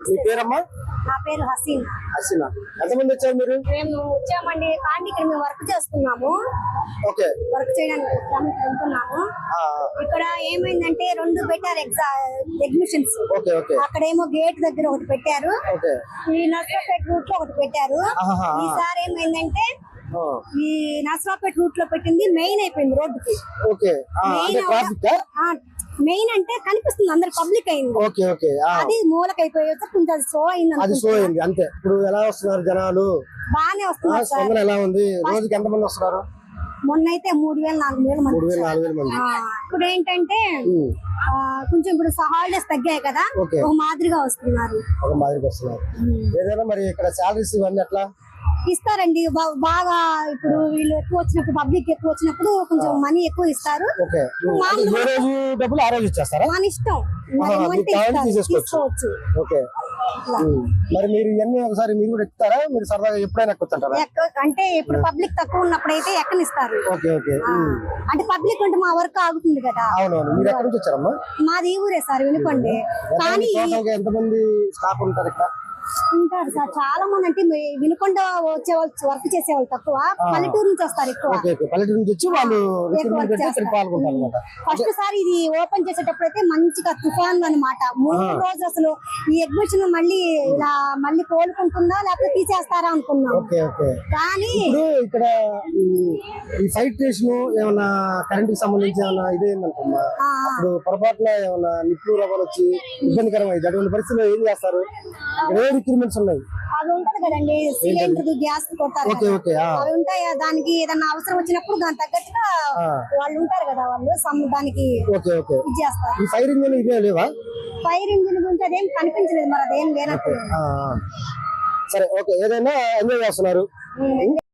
మీ పేరమ్మా? నా పేరు హసీన్. హసీనా. ఎంతమంది వచ్చారు మీరు? మేము వచ్చామండి, కానీ ఇక్కడ మేము వర్క్ చేస్తున్నాము. ఓకే. వర్క్ చేయడానికి వెళ్తున్నాము. ఇక్కడ ఏమైందంటే 2 పెట్టారు ఎగ్జిబిషన్స్. Okay okay. అక్కడేమో గేట్ దగ్గర ఒకటి పెట్టారు, ఓకే. ఈ నర్సరావుపేట రూట్ లో ఒకటి పెట్టారు. ఈసారి ఏమైందంటే ఈ నర్సరావుపేట రూట్ లో పెట్టింది మెయిన్ అయిపోయింది రోడ్డుకి. ఓకే. మెయిన్ అంటే కనిపిస్తుంది, అందరు పబ్లిక్ అయింది. Okay okay. అది మూలకి అయిపోయి కొంచెం అది స్లో అయింది. అది స్లో అయింది అంతే. ఇప్పుడు ఎలా వస్తున్నారు జనాలు? బాగానే వస్తున్నారు. స్పందన ఎలా ఉంది? రోజుకి ఎంత మంది వస్తున్నారు? మొన్న అయితే 3,000-4,000 మంది. 3,000-4,000 మంది. ఇప్పుడు ఏంటంటే కొంచెం ఇప్పుడు హాలిడేస్ తగ్గాయి కదా, ఒక మాదిరిగా వస్తున్నారు. ఒక మాదిరిగా వస్తున్నారు. ఏదైనా మరి ఇక్కడ సాలరీస్ ఇవన్నీ ఎట్లా ఇస్తారండి? బాగా ఇప్పుడు వీళ్ళు ఎక్కువ వచ్చినప్పుడు, పబ్లిక్ ఎక్కువ వచ్చినప్పుడు కొంచెం మనీ ఎక్కువ ఇస్తారు. డబ్బులు ఆ రోజు ఇచ్చేస్తారా? మన ఇష్టం, తీసుకోవచ్చు. ఓకే. మరి మీరు ఇవన్నీ ఒకసారి మీరు కూడా ఎక్కుతారా? మీరు సరదాగా ఎప్పుడైనా ఎక్కుతారా? అంటే ఇప్పుడు పబ్లిక్ తక్కువ ఉన్నప్పుడు అయితే ఎక్కనిస్తారు. Okay okay. అంటే పబ్లిక్ ఉంటే మా వర్క్ ఆగుతుంది కదా. అవునవును. మీరు ఎక్కడి నుంచి వచ్చారమ్మా? మాది ఈ ఊరే సార్, వినుకోండి. కానీ ఎంతమంది స్టాఫ్ ఉంటారు ఇక్కడ? ఉంటారు సార్ చాలా మంది. అంటే వినుకొండ వచ్చే వాళ్ళు, వర్క్ చేసే వాళ్ళు తక్కువ, పల్లెటూరు నుంచి వస్తారు ఎక్కువ. పల్లెటూరు నుంచి వచ్చి వాళ్ళు ఫస్ట్ సారి ఇది ఓపెన్ చేసేటప్పుడు అయితే మంచిగా తుఫాన్ అన్నమాట. 3 రోజులు అసలు ఈ ఎగ్జిబిషన్ మళ్ళీ ఇలా మళ్ళీ కోలుకుంటుందా లేకపోతే తీసేస్తారా అనుకున్నాం. కానీ ఇక్కడ ఈ ఫైర్ స్టేషన్ ఏమన్నా కరెంట్ కి సంబంధించి ఏమన్నా ఇదేందనుకున్నా, అప్పుడు పొరపాటున ఏమన్నా నిప్పు రవ్వలు వచ్చి ఇబ్బందికరమైంది. అటువంటి పరిస్థితుల్లో ఏం చేస్తారు? రిక్రూట్మెంట్స్ ఉన్నాయి. అవి ఉంటది కదండి, సిలిండర్ గ్యాస్ కొట్టారు, అవి ఉంటాయి. దానికి ఏదన్నా అవసరం వచ్చినప్పుడు దాని తగ్గట్టుగా వాళ్ళు ఉంటారు కదా, వాళ్ళు దానికి ఇది చేస్తారు. ఫైర్ ఇంజిన్ ఇదే లేవా? ఫైర్ ఇంజిన్ గురించి అదేం కనిపించలేదు, మరి అదేం లేనట్టు. సరే ఓకే. ఏదైనా ఎంజాయ్ చేస్తున్నారు.